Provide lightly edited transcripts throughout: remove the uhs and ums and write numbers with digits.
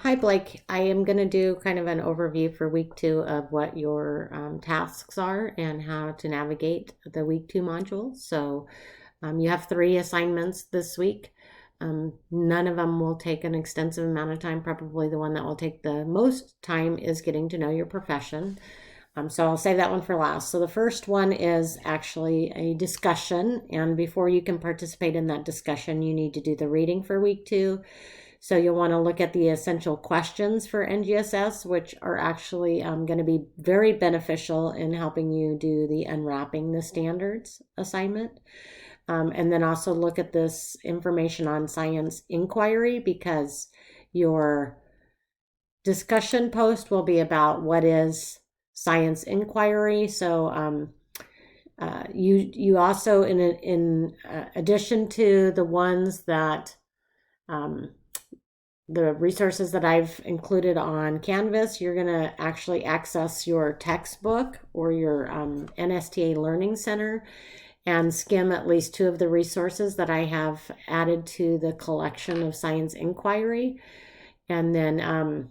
Hi, Blake. I am going to do kind of an overview for week 2 of what your tasks are and how to navigate the week 2 module. So you have 3 assignments this week. None of them will take an extensive amount of time. Probably the one that will take the most time is getting to know your profession. So I'll save that one for last. So the first one is actually a discussion. And before you can participate in that discussion, you need to do the reading for week 2. So you'll want to look at the essential questions for NGSS, which are actually going to be very beneficial in helping you do the Unwrapping the Standards assignment. And then also look at this information on science inquiry, because your discussion post will be about what is science inquiry. So you also, in addition to the ones that the resources that I've included on Canvas, you're going to actually access your textbook or your NSTA Learning Center and skim at least 2 of the resources that I have added to the collection of science inquiry. And then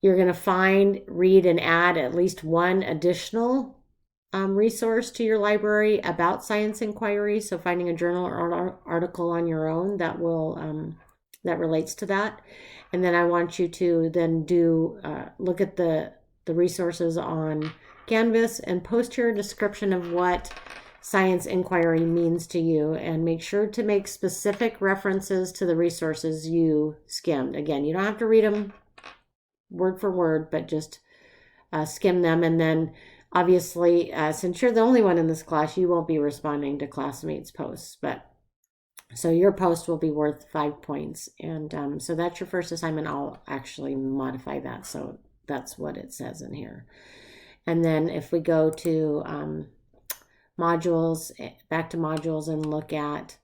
you're going to find, read, and add at least 1 additional resource to your library about science inquiry. So finding a journal or article on your own that will that relates to that. And then I want you to then look at the resources on Canvas and post your description of what science inquiry means to you, and make sure to make specific references to the resources you skimmed. Again, you don't have to read them word for word, but just skim them. And then obviously, since you're the only one in this class, you won't be responding to classmates' posts, but so your post will be worth 5 points. And so that's your first assignment. I'll actually modify that, so that's what it says in here. And then if we go to modules, back to modules, and look at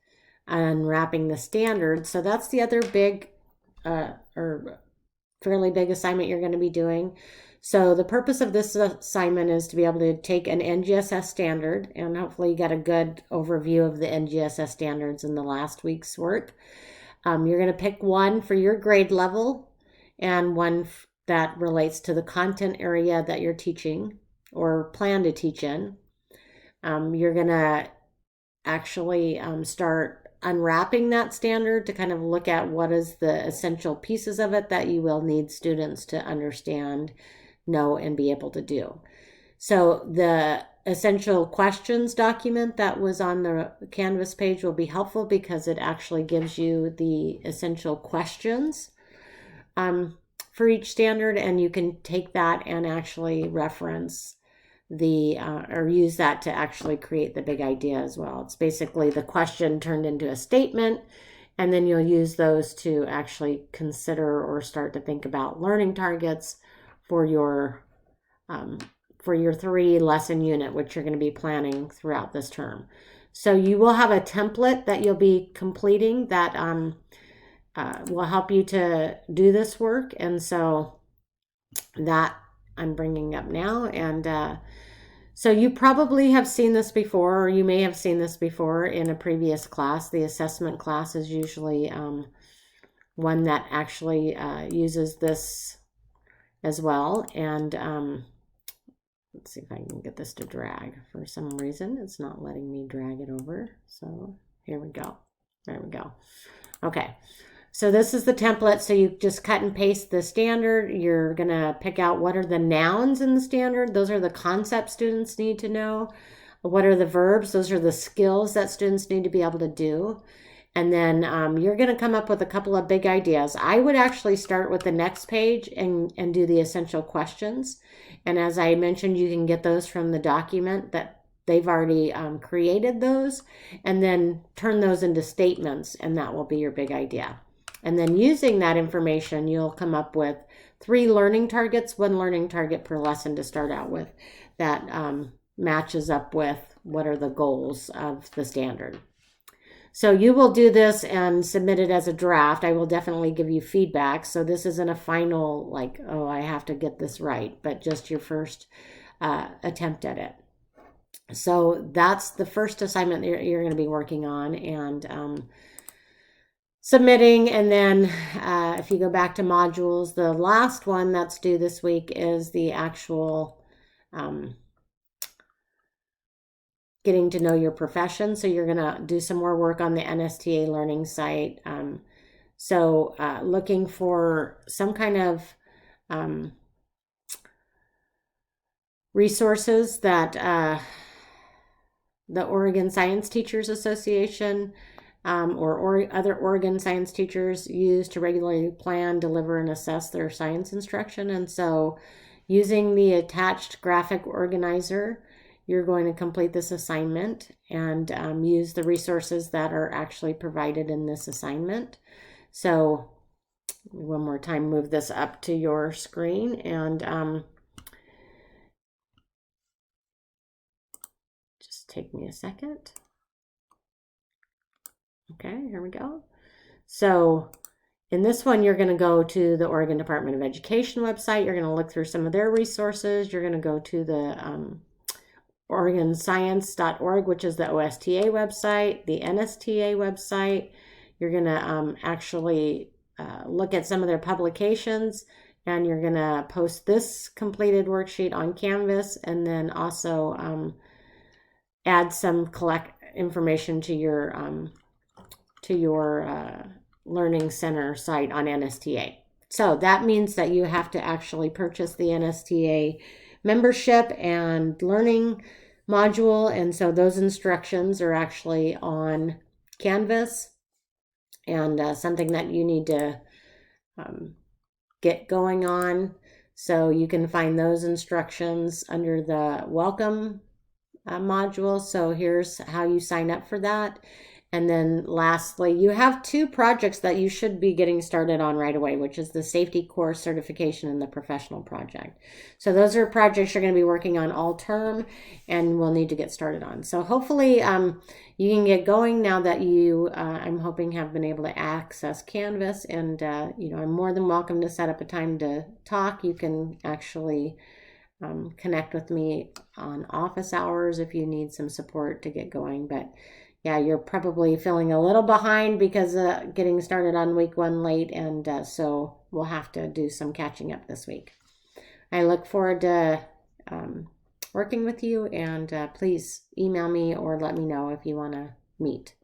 Unwrapping the Standards. So that's the other big or fairly big assignment you're going to be doing. So the purpose of this assignment is to be able to take an NGSS standard, and hopefully you got a good overview of the NGSS standards in the last week's work. You're going to pick one for your grade level and one that relates to the content area that you're teaching or plan to teach in. You're going to actually start unwrapping that standard to kind of look at what is the essential pieces of it that you will need students to understand, know, and be able to do. So the essential questions document that was on the Canvas page will be helpful, because it actually gives you the essential questions for each standard, and you can take that and actually reference or use that to actually create the big idea as well. It's basically the question turned into a statement, and then you'll use those to actually consider or start to think about learning targets for your 3 lesson unit, which you're going to be planning throughout this term. So you will have a template that you'll be completing that will help you to do this work. And so that I'm bringing up now. And so you probably have seen this before, or you may have seen this before in a previous class. The assessment class is usually one that actually uses this as well. And let's see if I can get this to drag. For some reason, it's not letting me drag it over. So here we go. There we go. Okay. So this is the template. So you just cut and paste the standard. You're going to pick out what are the nouns in the standard. Those are the concepts students need to know. What are the verbs? Those are the skills that students need to be able to do. And then you're going to come up with a couple of big ideas. I would actually start with the next page and do the essential questions. And as I mentioned, you can get those from the document that they've already created those, and then turn those into statements, and that will be your big idea. And then using that information, you'll come up with 3 learning targets, 1 learning target per lesson to start out with, that matches up with what are the goals of the standard. So you will do this and submit it as a draft. I will definitely give you feedback. So this isn't a final, like, oh, I have to get this right, but just your first attempt at it. So that's the first assignment you're going to be working on. And submitting. And then if you go back to modules, the last one that's due this week is the actual getting to know your profession. So you're going to do some more work on the NSTA learning site. So looking for some kind of resources that the Oregon Science Teachers Association or other Oregon science teachers use to regularly plan, deliver, and assess their science instruction. And so using the attached graphic organizer, you're going to complete this assignment and use the resources that are actually provided in this assignment. So one more time, move this up to your screen and just take me a second. Okay, here we go. So in this one, you're going to go to the Oregon Department of Education website. You're going to look through some of their resources. You're going to go to the OregonScience.org, which is the OSTA website, the NSTA website. You're going to actually look at some of their publications, and you're going to post this completed worksheet on Canvas, and then also add some information to your Learning Center site on NSTA. So that means that you have to actually purchase the NSTA membership and learning module. And so those instructions are actually on Canvas and something that you need to get going on. So you can find those instructions under the welcome module. So here's how you sign up for that. And then lastly, you have two projects that you should be getting started on right away, which is the safety course certification and the professional project. So those are projects you're going to be working on all term and we'll need to get started on. So hopefully you can get going now that you, I'm hoping, have been able to access Canvas. And, I'm more than welcome to set up a time to talk. You can actually connect with me on office hours if you need some support to get going. But yeah, you're probably feeling a little behind because getting started on week 1 late, and so we'll have to do some catching up this week. I look forward to working with you, and please email me or let me know if you want to meet.